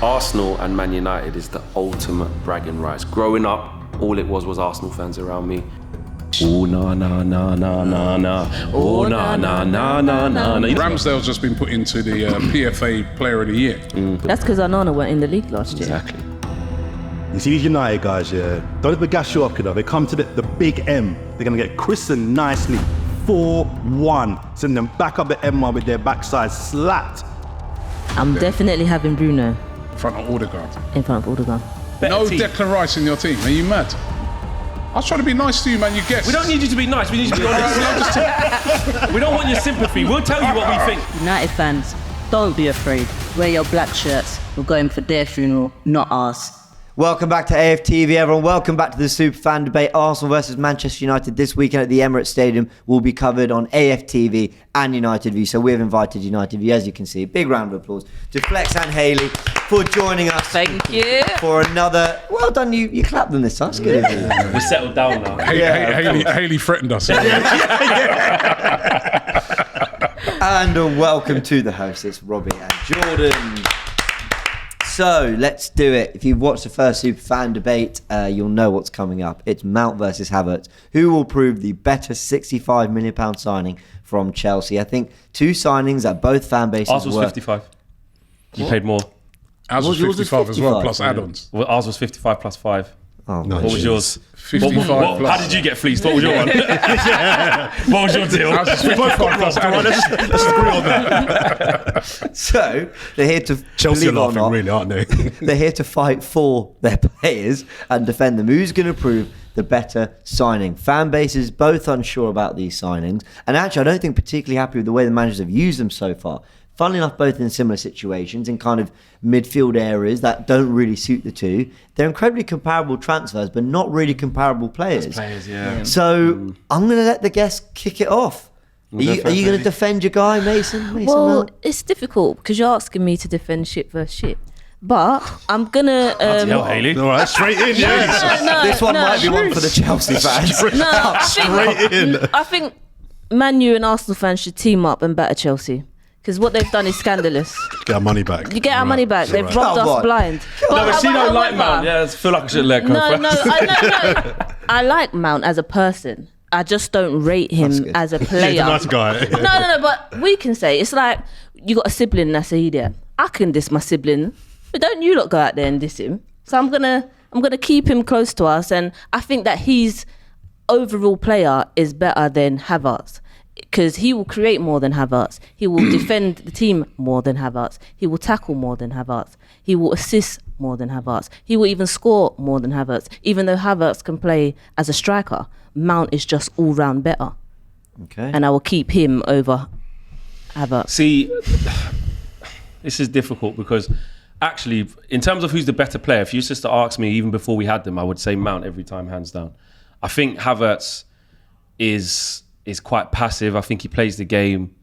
Arsenal and Man United is the ultimate bragging rights. Growing up, all it was Arsenal fans around me. Oh, na, na, na, na, na, na. Oh, na, na, na, na, na, na. Ramsdale's just been put into the PFA Player of the Year. That's because Onana weren't in the league last year. Exactly. You see these United guys, yeah, don't ever gas you up, kiddo. They come to the big M. They're going to get christened nicely. 4-1. Send them back up the M1 with their backside slapped. I'm definitely having Bruno In front of Odegaard. in front of Odegaard. No Declan Rice in your team. Are you mad? I was trying to be nice to you, man. You guessed. We don't need you to be nice, we need you to be honest. We don't want your sympathy, we'll tell you what we think. United fans, don't be afraid. Wear your black shirts. We're going for their funeral, not ours. Welcome back to AFTV, everyone. Welcome back to the super fan debate. Arsenal versus Manchester United this weekend at the Emirates Stadium will be covered on AFTV and United View. So we've invited United View, as you can see. Big round of applause to Flex and Hayley for joining us. Thank you. For another, well done, you clapped them this time. That's good. We're settled down now. Hayley threatened us. And welcome to the hosts. It's Robbie and Jordan. So let's do it. If you've watched the first super fan debate, you'll know what's coming up. It's Mount versus Havertz. Who will prove the better £65 million signing from Chelsea? I think two signings that both fan bases Ours was 55. You paid more. Ours was 55 as well, plus add-ons. Well, ours was 55 plus 5. Oh, What was yours? 55 plus. How did you get fleeced? What was your one? What was your deal? Ours was 55 plus add-ons. Let's agree on that. So they're here to Chelsea are believe it or laughing, not, really, aren't they? they're here to fight for their players and defend them. Who's going to prove the better signing? Fan bases both unsure about these signings, and actually I don't think particularly happy with the way the managers have used them so far. Funnily enough, both in similar situations, in kind of midfield areas that don't really suit the two. They're incredibly comparable transfers, but not really comparable players. So I'm going to let the guests kick it off. Are you going to defend your guy, Mason? Well, it's difficult because you're asking me to defend shit versus shit. But I'm going to... Hayley. All right, straight in, yeah. This one might be one for the Chelsea fans. I think Man U and Arsenal fans should team up and batter Chelsea. Because what they've done is scandalous. Get our money back. You get our money back. They've robbed us blind. No, but she don't like Mount. Yeah, I feel like I should let go first. No. I like Mount as a person. I just don't rate him as a player. He's a nice guy. No, but we can say, it's like you got a sibling that's an idiot. I can diss my sibling, but don't you lot go out there and diss him. So I'm gonna keep him close to us, and I think that his overall player is better than Havertz. Because he will create more than Havertz. He will defend the team more than Havertz. He will tackle more than Havertz. He will assist more than Havertz. He will even score more than Havertz. Even though Havertz can play as a striker, Mount is just all round better. Okay. And I will keep him over Havertz. See, this is difficult because actually, in terms of who's the better player, if you used to ask me even before we had them, I would say Mount every time, hands down. I think Havertz is quite passive. I think he plays the game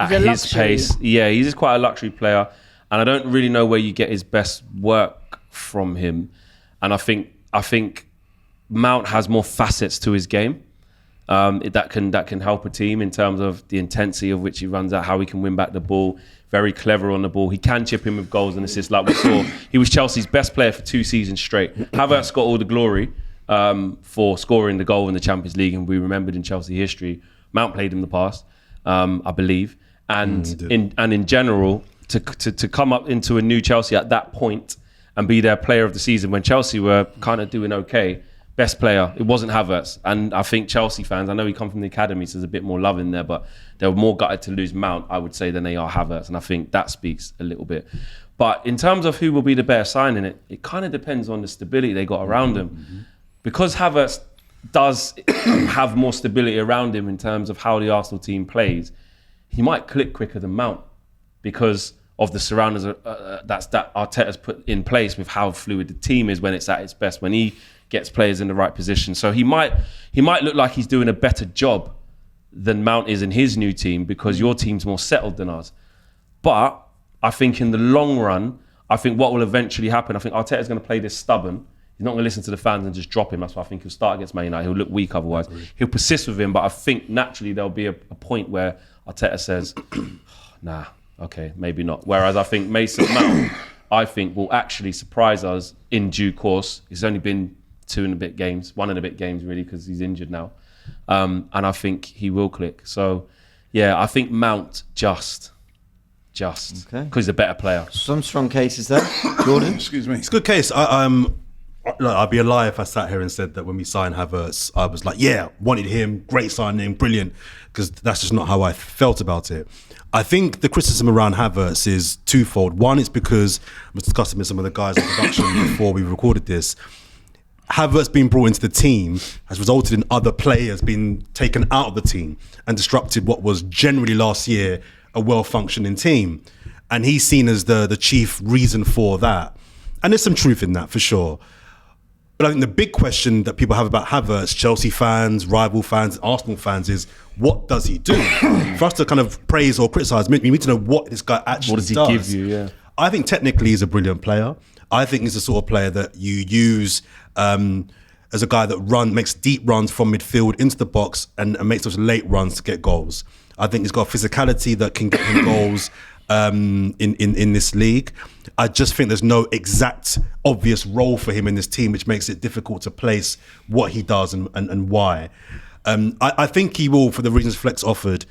at his pace. Yeah, he's just quite a luxury player. And I don't really know where you get his best work from him. And I think Mount has more facets to his game that can help a team in terms of the intensity of which he runs out, how he can win back the ball, very clever on the ball. He can chip in with goals and assists like we saw. He was Chelsea's best player for 2 seasons straight. Havertz got all the glory for scoring the goal in the Champions League, and we remembered in Chelsea history, Mount played in the past, I believe, and in general, to come up into a new Chelsea at that point and be their player of the season when Chelsea were kind of doing okay, best player, it wasn't Havertz. And I think Chelsea fans, I know he come from the academy, so there's a bit more love in there, but they were more gutted to lose Mount, I would say, than they are Havertz, and I think that speaks a little bit. But in terms of who will be the better signing, it kind of depends on the stability they got around him. Because Havertz does have more stability around him in terms of how the Arsenal team plays, he might click quicker than Mount because of the surroundings that Arteta's put in place with how fluid the team is when it's at its best, when he gets players in the right position. So he might look like he's doing a better job than Mount is in his new team because your team's more settled than ours. But I think in the long run, I think what will eventually happen, I think Arteta's going to play this stubborn. He's not going to listen to the fans and just drop him. That's why I think he'll start against Man United. He'll look weak otherwise. He'll persist with him, but I think naturally there'll be a point where Arteta says, nah, okay, maybe not. Whereas I think Mason Mount I think, will actually surprise us in due course. He's only been 1 and a bit games really, because he's injured now. And I think he will click. So, yeah, I think Mount just because he's a better player. Some strong cases there. Jordan? Excuse me. It's a good case. Look, I'd be a liar if I sat here and said that when we signed Havertz, I was like, yeah, wanted him, great signing, brilliant, because that's just not how I felt about it. I think the criticism around Havertz is twofold. One, it's because I was discussing with some of the guys in production before we recorded this. Havertz being brought into the team has resulted in other players being taken out of the team and disrupted what was generally last year a well-functioning team. And he's seen as the chief reason for that. And there's some truth in that, for sure. But I think the big question that people have about Havertz, Chelsea fans, rival fans, Arsenal fans, is what does he do? For us to kind of praise or criticise, we need to know what this guy actually does. What does he give you, yeah? I think technically he's a brilliant player. I think he's the sort of player that you use as a guy that makes deep runs from midfield into the box and makes those late runs to get goals. I think he's got a physicality that can get him goals in this league. I just think there's no exact obvious role for him in this team, which makes it difficult to place what he does and why. I think he will, for the reasons Flex offered,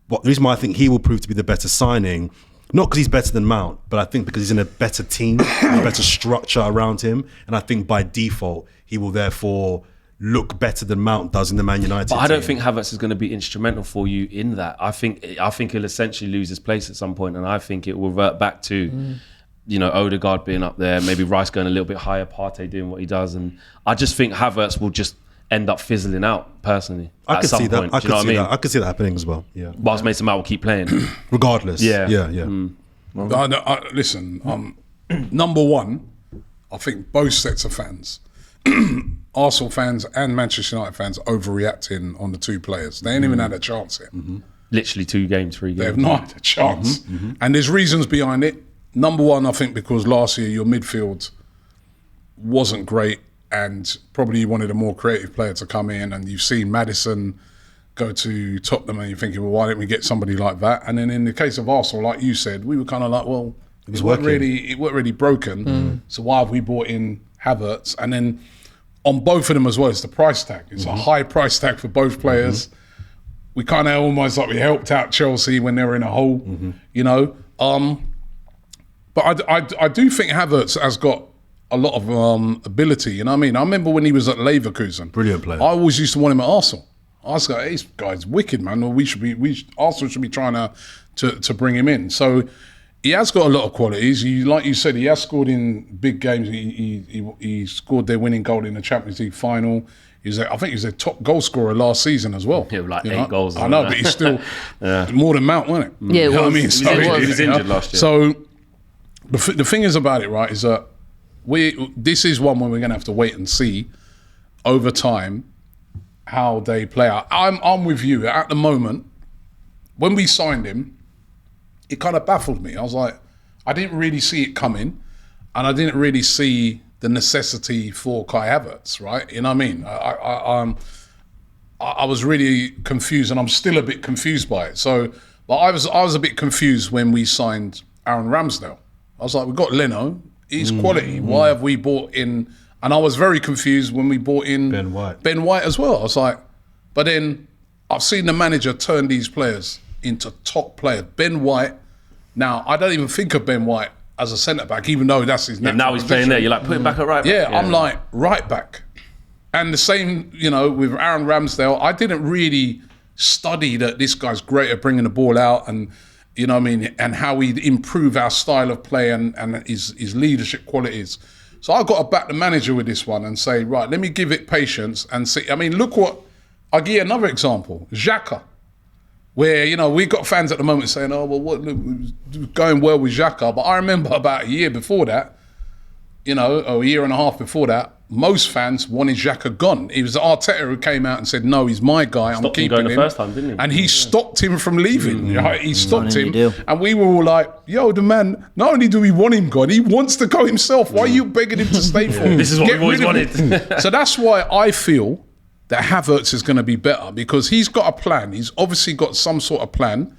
the reason why I think he will prove to be the better signing, not because he's better than Mount, but I think because he's in a better team, a better structure around him, and I think by default he will therefore look better than Mount does in the Man United But I don't team. think Havertz is going to be instrumental for you in that. I think he'll essentially lose his place at some point, and I think it will revert back to, Odegaard being up there, maybe Rice going a little bit higher, Partey doing what he does, and I just think Havertz will just end up fizzling out personally. I could see that. Point. I could see that happening as well. Yeah. Whilst Mason Mount will keep playing, Regardless. Yeah. Listen, number one, I think both sets of fans, Arsenal fans and Manchester United fans, overreacting on the two players. They ain't even had a chance yet. literally 2 games, 3 games. They have not had a chance. And there's reasons behind it. Number one, I think because last year your midfield wasn't great and probably you wanted a more creative player to come in, and you've seen Maddison go to Tottenham and you're thinking, well, why didn't we get somebody like that? And then in the case of Arsenal, like you said, we were kind of like, well, it weren't really broken. So why have we brought in Havertz? And then on both of them as well, it's the price tag. It's a high price tag for both players. We kind of almost like we helped out Chelsea when they were in a hole, you know. But I do think Havertz has got a lot of ability, you know what I mean? I remember when he was at Leverkusen. Brilliant player. I always used to want him at Arsenal. I was like, hey, this guy's wicked, man. Or Arsenal should be trying to bring him in. So he has got a lot of qualities. Like you said, he has scored in big games. He scored their winning goal in the Champions League final. I think he was their top goal scorer last season as well. Yeah, like you 8 know? goals. I know, but he's still more than Mount, wasn't it? Yeah, it You know what I was. mean? So, He was injured last year. So the thing is about it, right, is that this is one where we're going to have to wait and see over time how they play out. I'm with you. At the moment, when we signed him, it kind of baffled me. I was like, I didn't really see it coming, and I didn't really see the necessity for Kai Havertz, right? You know what I mean? I was really confused, and I'm still a bit confused by it. So, but I was a bit confused when we signed Aaron Ramsdale. I was like, we've got Leno, he's quality. Why have we bought in? And I was very confused when we bought in Ben White. Ben White as well. I was like, but then I've seen the manager turn these players into top players. Ben White, now I don't even think of Ben White as a centre-back, even though that's his natural Now he's playing position. there. You're like, put him back at right back. Yeah, I'm like, right back. And the same, you know, with Aaron Ramsdale, I didn't really study that this guy's great at bringing the ball out and, you know what I mean, and how he'd improve our style of play and his leadership qualities. So I've got to back the manager with this one and say, right, let me give it patience and see. I mean, look what, I'll give you another example, Xhaka, where, you know, we've got fans at the moment saying, oh, well, what, going well with Xhaka. But I remember about a year before that, you know, or a year and a half before that, most fans wanted Xhaka gone. It was Arteta who came out and said, no, he's my guy, I'm keeping him. Going the first time, didn't he? And he stopped him from leaving. Right? He stopped him. deal. And we were all like, yo, the man, not only do we want him gone, he wants to go himself. Why are you begging him to stay for? This is what we've always rid of him. wanted. So that's why I feel that Havertz is going to be better, because he's got a plan. He's obviously got some sort of plan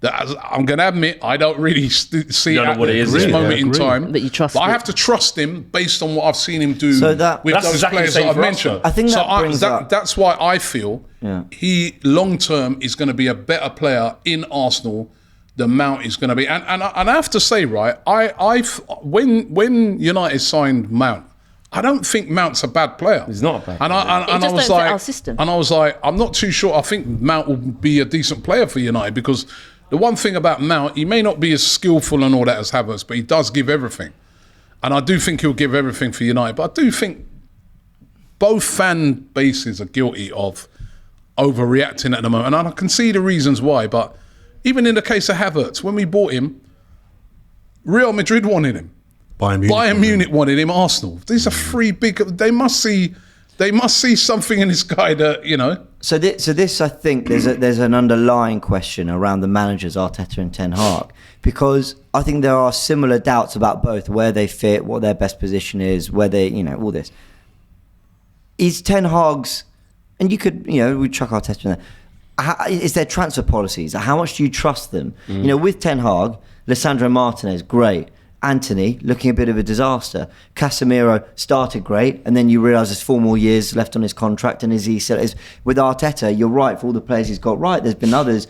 I'm going to admit, I don't really see You it don't know at what it is, this yeah. moment in Agree. time. But you trust I it. have to trust him based on what I've seen him do So that- with That's those exactly the players same that I've for us, mentioned. though. I think so that brings up- that's why I feel Yeah. he long term is going to be a better player in Arsenal than Mount is going to be. And I have to say, right, when United signed Mount, I don't think Mount's a bad player. He's not a bad And I He just was don't fit like, our system. and I was like, I'm not too sure. I think Mount will be a decent player for United because the one thing about Mount, he may not be as skillful and all that as Havertz, but he does give everything. And I do think he'll give everything for United. But I do think both fan bases are guilty of overreacting at the moment. And I can see the reasons why. But even in the case of Havertz, when we bought him, Real Madrid wanted him. Bayern Munich wanted him. Arsenal. These are three big. They must see something in this guy that, you know. So this, I think, there's an underlying question around the managers, Arteta and Ten Hag, because I think there are similar doubts about both where they fit, what their best position is, where they, all this. Is Ten Hag's, and you could, we chuck Arteta in there. Is their transfer policies? How much do you trust them? With Ten Hag, Lisandro Martinez, great. Anthony, looking a bit of a disaster. Casemiro started great, and then you realise there's 4 more years left on his contract. And as he said, with Arteta, you're right for all the players he's got right. There's been others.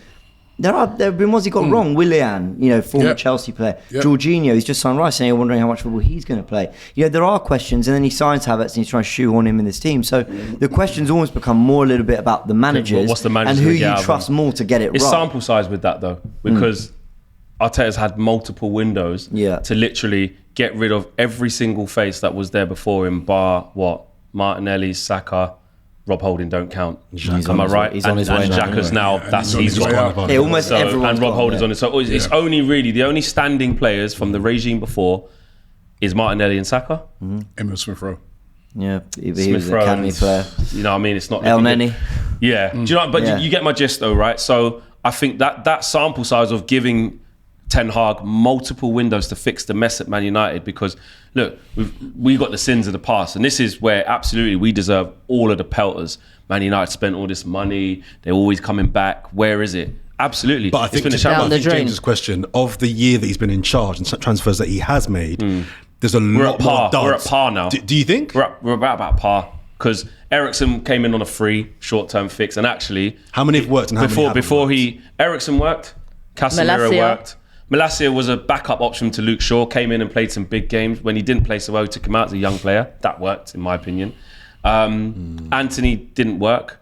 There have been ones he got wrong. Willian, former Chelsea player. Yep. Jorginho, he's just signed Rice, and you're wondering how much football he's going to play. There are questions, and then he signs Havertz, and he's trying to shoehorn him in this team. So the questions almost become more a little bit about the managers, What's the manager and who gonna get you out of trust them? more to get it It's right. sample size with that though, because Arteta's had multiple windows to literally get rid of every single face that was there before him, bar Martinelli, Saka, Rob Holding don't count. Am I right? He's on his way and now, Xhaka's now that's he's he's on his gone. way out. Yeah, almost everyone's And Rob gone, Holding's yeah. on it. So it's only really the only standing players from the regime before is Martinelli and Saka. Emil Smith Rowe. Yeah, he was Smith an Rowe academy and- player. You know what I mean? It's not El looking Neni. good. Yeah. Do you know? But Yeah. you get my gist though, right? So I think that sample size of giving Ten Hag multiple windows to fix the mess at Man United, because look, we got the sins of the past, and this is where absolutely we deserve all of the pelters. Man United spent all this money; they're always coming back. Where is it? Absolutely, But I think, it's been a down shambles. the drain. James's question of the year that he's been in charge and transfers that he has made, there's a We're lot at par. more duds. We're at par now. Do you think? We're about par, because Eriksen came in on a free short-term fix, and actually, How many have worked and how many haven't before worked? Eriksen worked, Casemiro Malacia. worked. Malacia was a backup option to Luke Shaw, came in and played some big games. When he didn't play so well, he took him out as a young player. That worked, in my opinion. Anthony didn't work,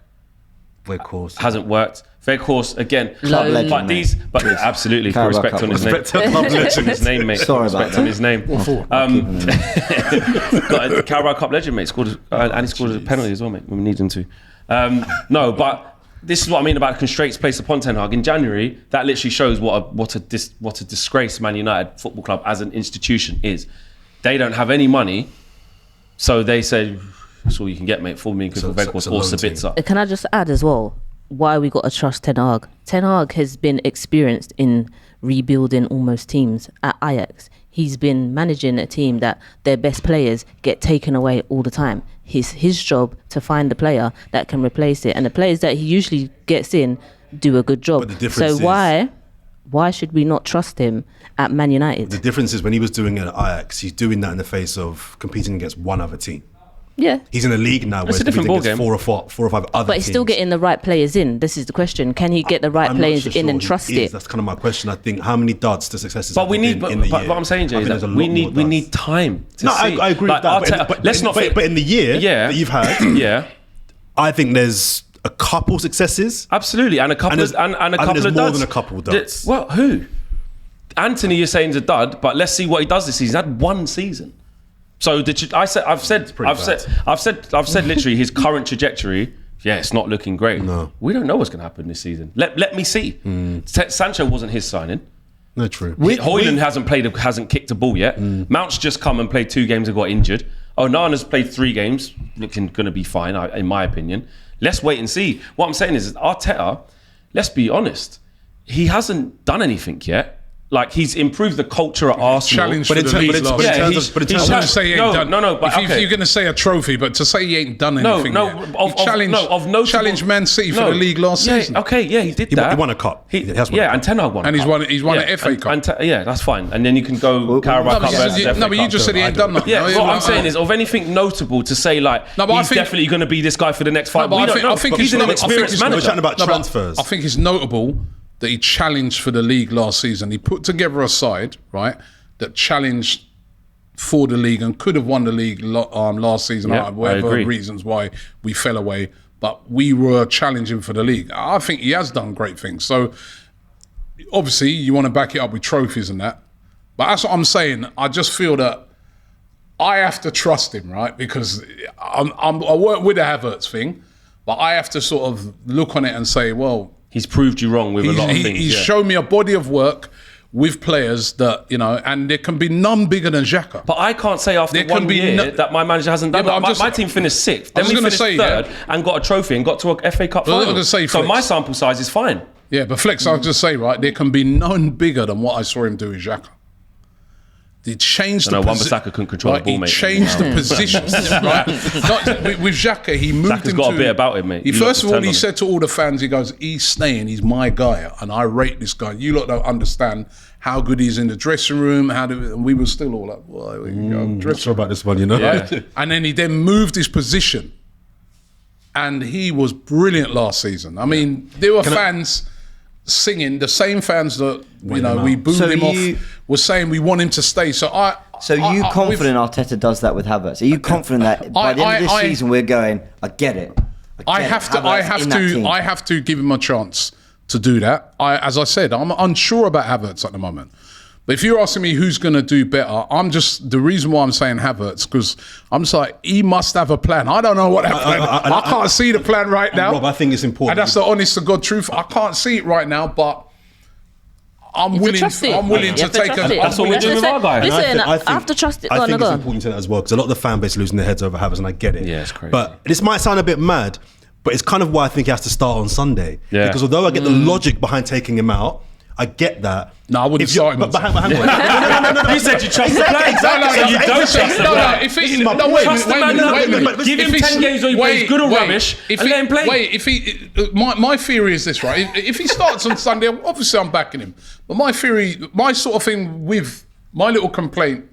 Of course. hasn't worked. Weghorst, again, Club legend, but mate. absolutely, put Carabao respect Cup on his winner. name. Respect on his name, mate. Sorry about respect that. on his name. Got a Carabao Cup legend, mate. And he scored a penalty as well, mate, when we need him to. No, but this is what I mean about constraints placed upon Ten Hag. In January, that literally shows what a disgrace Man United Football Club as an institution is. They don't have any money, so they say, that's all you can get, mate. 4 million quid for Weghorst or Sabitzer. Can I just add as well why we got to trust Ten Hag? Ten Hag has been experienced in rebuilding almost teams at Ajax. He's been managing a team that their best players get taken away all the time. His job to find the player that can replace it, and the players that he usually gets in do a good job. But the difference So is- why should we not trust him at Man United? The difference is when he was doing it at Ajax, he's doing that in the face of competing against one other team. Yeah. He's in a league now where It's he's a different competing ballgame. against four or five other But he's still teams. getting the right players in. This is the question. Can he get the right I'm not players so in sure and he trust is. it? That's kind of my question. I think how many duds to successes. But we need, in the but year? what I'm saying, Jay, I is think that there's a we lot need more duds. time to No, see. I agree Like, with that. let's not. But in the year Yeah. that you've had, Yeah, I think there's a couple successes. absolutely, and a couple And of there's- and a I think couple there's of more duds. than a couple of duds. Well, who? Anthony, you're saying is a dud, but let's see what he does this season. He's had one season. So I've said literally his current trajectory. Yeah, it's not looking great. No. We don't know what's going to happen this season. Let me see. Sancho wasn't his signing. No, true. Hoyland hasn't kicked a ball yet. Mount's just come and played 2 games and got injured. Onana's played 3 games, looking going to be fine, in my opinion. Let's wait and see. What I'm saying is Arteta, let's be honest, he hasn't done anything yet. like he's improved the culture at Arsenal. Challenge But for in the terms- league but in- last but in season. terms of- but in I'm terms going of- to say he ain't No, done. no, but if okay. you're going to say a trophy, but to say he ain't done anything yet. of notable- challenged Man City for the league last season. Okay, yeah, he did He that. won a cup. He has won a cup. And Ten Hag won. a And he's cup. won an FA Cup. Yeah, that's fine. And then you can go Carabao No, Cup versus FA but you Cup. just said he ain't done nothing. Yeah, No, what I'm like, saying is, of anything notable to say, like, No, but I he's think- definitely going to be this guy for the next 5 but we I don't think- know. I think He's it's an not- I think experienced it's- We're manager. chatting about No, but transfers. I think it's notable that he challenged for the league last season. He put together a side, right, that challenged for the league and could have won the league last season. Yeah, Whatever I agree. reasons why we fell away, but we were challenging for the league. I think he has done great things. So obviously you want to back it up with trophies and that. But that's what I'm saying. I just feel that I have to trust him, right? Because I work with the Havertz thing, but I have to sort of look on it and say, well, He's proved you wrong with a lot of things. he's yeah. shown me a body of work with players that, you know, and there can be none bigger than Xhaka. But I can't say after There can 1 be year no- that my manager hasn't done Yeah, but that. I'm My just- team finished 6th. I Then was we gonna finished say, 3rd and got a trophy and got to a FA Cup Well, I was final. gonna say, So Flex. my sample size is fine. Yeah, but Flex, I'll just say, right, there can be none bigger than what I saw him do with Xhaka. He changed No, the Wan-Bissaka couldn't control the ball, He mate. changed the positions, right? With Xhaka, he moved Xhaka's him got to... a bit about him, mate. He, You lot first of can all, turn he on said to all the fans, he goes, he's staying, he's my guy, and I rate this guy. You lot don't understand how good he's in the dressing room, and we were still all like, well, we can go Not dressing sure about this one, you know. Yeah. and then he then moved his position, and he was brilliant last season. I mean, there were fans singing, the same fans that we booed So him you- off, were saying we want him to stay. So you confident Arteta does that with Havertz? Are you confident that by the end of this season we're going, I get it. I have to give him a chance to do that. As I said, I'm unsure about Havertz at the moment. But if you're asking me who's going to do better, the reason why I'm saying Havertz, because I'm just like, he must have a plan. I don't know what that plan is. I can't see the plan right now. Rob, I think it's important. And that's the honest to God truth. I can't see it right now, but I'm willing trust it. to You have to take trust a... it. That's what we're doing with our guy. And Listen, I think- have to trust it. I Go on, think go it's on. important to that as well because a lot of the fan base are losing their heads over Havertz, and I get it. Yeah, it's crazy. But this might sound a bit mad, but it's kind of why I think he has to start on Sunday. Yeah. Because although I get the logic behind taking him out, I get that. No, I wouldn't If you- start him on But hang on. You said you trust the plan. Exactly. So you don't trust the plan. If he, my no, point. wait, Trust the wait, man wait, now. wait, wait, wait. Give him If he's- 10 games where he plays good or rubbish and let him play. Wait, my theory is this, right? If he starts on Sunday, obviously I'm backing him. But my theory, my sort of thing with my little complaint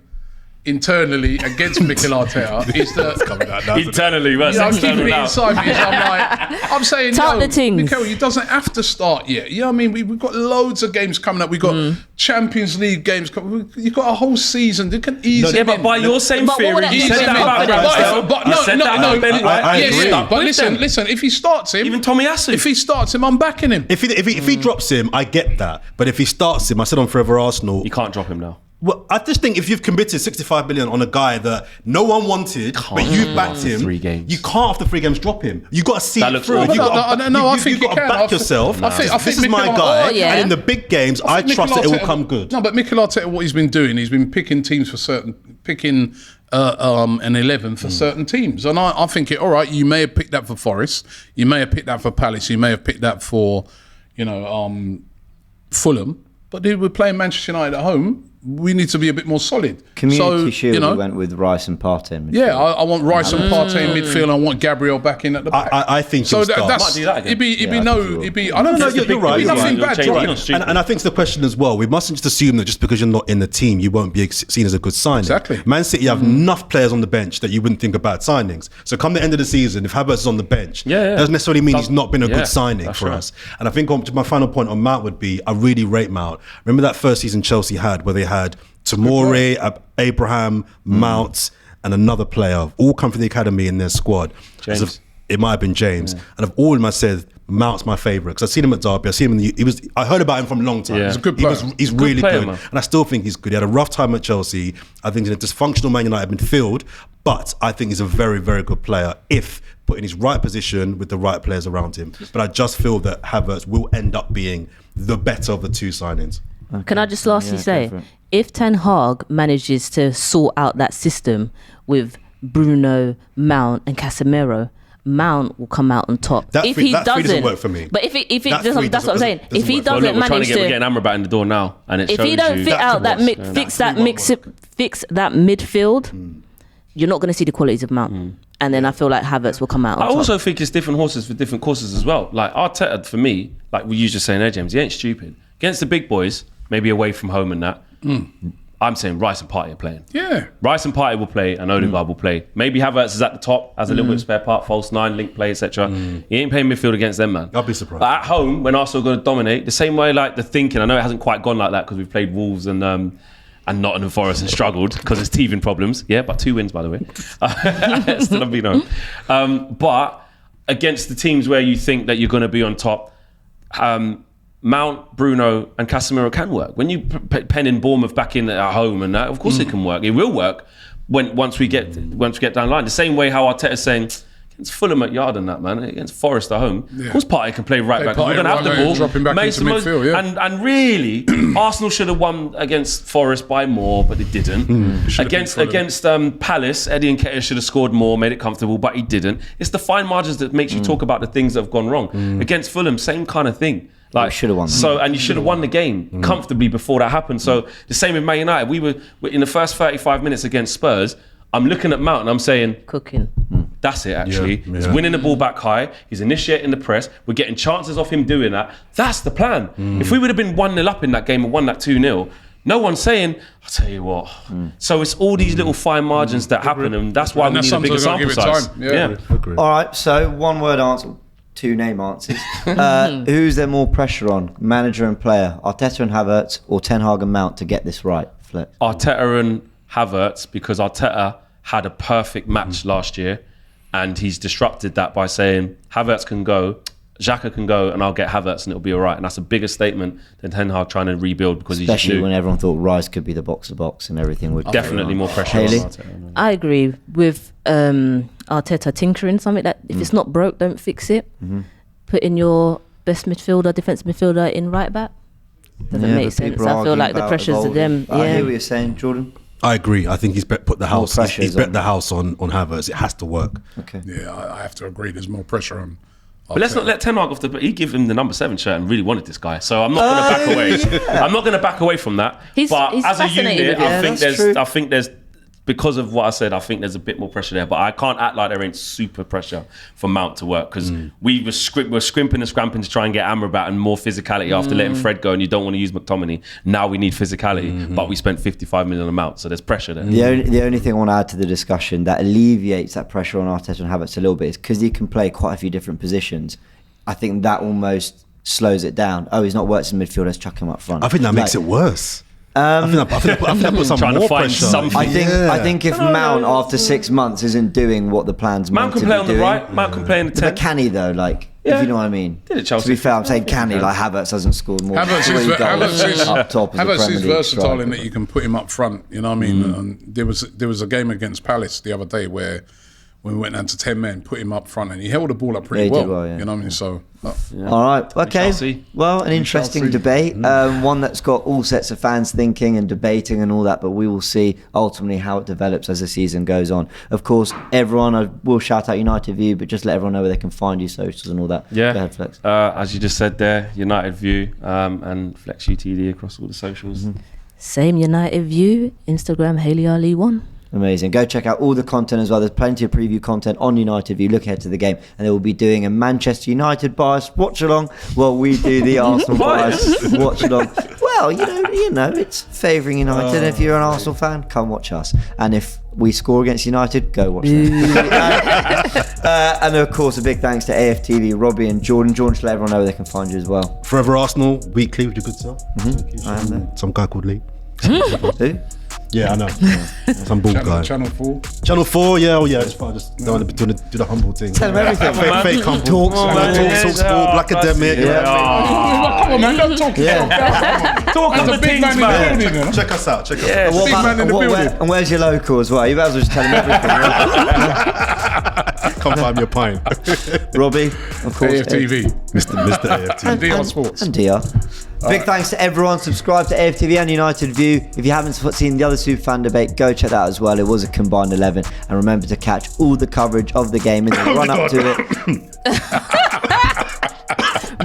internally against Mikel Arteta is that Internally, versus I'm keeping external it now. inside me. So I'm saying, Tell the things. Mikel, he doesn't have to start yet. You know what I mean? We've got loads of games coming up. We've got Champions League games coming. You've got a whole season. They can ease Yeah, him but in. by your same But what theory, would that you be? said that about Confidence. Ramsdale. You said that about Ben White. I yes, agree. but With them. listen. If he starts him, Even Tomiyasu. If he starts him, I'm backing him. If he drops him, I get that. But if he starts him, I said on Forever Arsenal. You can't drop him now. Well, I just think if you've committed 65 million on a guy that no one wanted, but you backed him, 3 games. you can't after 3 games drop him. You got to see That it looks through. awful. You got I think you you got to can. back yourself. I think This is my Mikel- guy, Oh, yeah. and in the big games, I Mikel trust that it will Arteta- come good. No, but Mikel Arteta, what he's been doing, he's been picking teams for picking an 11 for certain teams. And I think, all right, you may have picked that for Forest, you may have picked that for Palace, you may have picked that for, Fulham, but we're playing Manchester United at home. We need to be a bit more solid. Community Shield, we went with Rice and Partey in midfield. Yeah, I want Rice and Partey in midfield. I want Gabriel back in at the back. I think so. he'll start. That's Might do that again. it'd be I think he will. it'd be. I don't know. you're right, It'd be you're nothing right. bad. You're Right? changing on And I think it's the question as well. We mustn't just assume that just because you're not in the team, you won't be seen as a good signing. Exactly. Man City have enough players on the bench that you wouldn't think about signings. So come the end of the season, if Havertz is on the bench, Yeah. doesn't necessarily mean he's not been a Yeah, good signing that's for right. us. And I think my final point on Mount would be, I really rate Mount. Remember that first season Chelsea had where they had Tomori, Abraham, Mount, and another player, all come from the academy in their squad. James. It might have been James. And of all of them, I said Mount's my favourite because I've seen him at Derby. I've seen him I heard about him from a long time. Yeah. He's a good He player. he's Good really player, good. man. And I still think he's good. He had a rough time at Chelsea. I think he's in a dysfunctional Man United midfield, but I think he's a very, very good player if put in his right position with the right players around him. But I just feel that Havertz will end up being the better of the two signings. Can I just lastly go say, for it. if Ten Hag manages to sort out that system with Bruno, Mount and Casemiro, Mount will come out on top. That If three- he that three doesn't doesn't work for me. But if it That three that's what I'm saying. doesn't If he work for me. Well, doesn't look, we're trying to manage get, we're to, getting Amrabat in the door now, and it if shows he don't you. fit out that That could fix that midfield, you're not going to see the qualities of Mount. And then I feel like Havertz will come out on I top. also think it's different horses for different courses as well. Like Arteta, for me, like we used to saying there, James, he ain't stupid. Against the big boys, maybe away from home and that, I'm saying Rice and Partey are playing. Yeah. Rice and Partey will play, and Odegaard will play. Maybe Havertz is at the top, has a little bit of spare part, false nine, link play, etc. He ain't playing midfield against them, man. I'll be surprised. But at home, when Arsenal are going to dominate, the same way like the thinking, I know it hasn't quite gone like that because we've played Wolves and Nottingham Forest and struggled because there's teething problems. Yeah, but 2 wins, by the way. Still be known. But against the teams where you think that you're going to be on top, Mount, Bruno and Casemiro can work. When you pen in Bournemouth back in at home and that, of course it can work. It will work once we get down the line. The same way how Arteta's saying, against Fulham at Yard and that, man, against Forest at home. Yeah. Of course Partey can play right back. We're going to have the right, ball. drop him back Mason into midfield, yeah. And really, Arsenal should have won against Forest by more, but it didn't. Against Palace, Eddie Nketiah should have scored more, made it comfortable, but he didn't. It's the fine margins that makes you talk about the things that have gone wrong. Against Fulham, same kind of thing. Like, should have won. And you should have won the game comfortably before that happened. So the same with Man United. We were in the first 35 minutes against Spurs. I'm looking at Mount and I'm saying, Cooking. that's it, actually. Yeah. He's winning the ball back high. He's initiating the press. We're getting chances off him doing that. That's the plan. If we would have been 1-0 up in that game and won that 2-0, no one's saying, I'll tell you what. So it's all these little fine margins that happen, and that's why we need a bigger sample size. Yeah. All right, so one word answer, 2 name answers. Who's there more pressure on, manager and player, Arteta and Havertz, or Ten Hag and Mount to get this right? Flex. Arteta and Havertz, because Arteta had a perfect match last year, and he's disrupted that by saying Havertz can go, Xhaka can go, and I'll get Havertz, and it'll be all right. And that's a bigger statement than Ten Hag trying to rebuild because he's Especially new. when everyone thought Rice could be the box-to-box and everything would Definitely more pressure Hayley? on Arteta. I agree with Arteta tinkering something that if it's not broke, don't fix it. Put in your best midfielder, defensive midfielder in right back. Doesn't make but sense. people I feel argue like the about pressures of evolving. them. I hear what Yeah. you're saying, Jordan. I agree. I think he's put the house. pressure He's is bet on. the house on Havertz. It has to work. Okay. Yeah, I have to agree. There's more pressure on. But let's not let Ten Hag off the. He gave him the number 7 shirt and really wanted this guy. So I'm not going to back away. I'm not going to back away from that. He's but as a fascinated unit, with it. I think there's because of what I said. I think there's a bit more pressure there. But I can't act like there ain't super pressure for Mount to work because we're scrimping and scramping to try and get Amrabat and more physicality after letting Fred go. And you don't want to use McTominay. Now we need physicality, but we spent 55 million on Mount, so there's pressure there. The only thing I want to add to the discussion that alleviates that pressure on Arteta and Havertz a little bit is because he can play quite a few different positions. I think that almost slows it down. Oh, he's not worked in midfield, let's chuck him up front. I think that makes it worse. I think that puts some Trying to more find pressure. something. I think if Mount after 6 months isn't doing what the plan's Mount meant to can be play on the doing, right. Mount can play in the 10. but can he though? Like, Yeah. if you know what I mean. Did it, Chelsea? To be fair, I'm saying can he? Like Havertz hasn't scored more than 3 goals up top as a Havertz Premier is League versatile striker. in that you can put him up front. You know what I mean? And there was a game against Palace the other day where when we went down to 10 men, put him up front, and he held the ball up pretty Yeah, he did well. well, yeah. You know what I mean? So. All right, okay. Chelsea. Well, an interesting Chelsea. debate, one that's got all sets of fans thinking and debating and all that, but we will see ultimately how it develops as the season goes on. Of course, everyone, I will shout out United View, but just let everyone know where they can find you, socials and all that. Yeah. Go ahead, Flex. As you just said there, United View and Flex UTD across all the socials. Same United View, Instagram, Hayley Ali 1. Amazing. Go check out all the content as well. There's plenty of preview content on United View. Look ahead to the game. And they will be doing a Manchester United bias watch along while we do the Arsenal bias watch along. Well, you know, it's favouring United. And if you're an Arsenal fan, come watch us. And if we score against United, go watch them. And of course, a big thanks to AFTV, Robbie and Jordan. Jordan, should let everyone know where they can find you as well. Forever Arsenal weekly with your good self. I am there. Some guy called Lee. Who? Yeah, I know. Some bald guy. Channel 4. Channel 4, yeah, oh yeah, it's fine. Just don't want to do the humble thing. Tell them everything. Fake humble. Talks, Talk sport, Black Academic. Come on, man, don't talk. Talk That's of a the big things, man in the man. building, you know? Check us out. And what Big man in the building. and where's your local as well? You might as well just tell them everything. Come find me a pint. Robbie, of course. AFTV. Mr. AFTV. And DR Sports. And DR. Big thanks to everyone. Subscribe to AFTV and United View. If you haven't seen the other Superfan debate, go check that out as well. It was a combined 11. And remember to catch all the coverage of the game in the run up to it.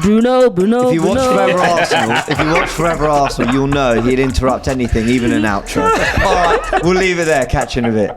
Bruno. If you watch Forever Arsenal, you'll know he'd interrupt anything, even an outro. All right, we'll leave it there. Catch you in a bit.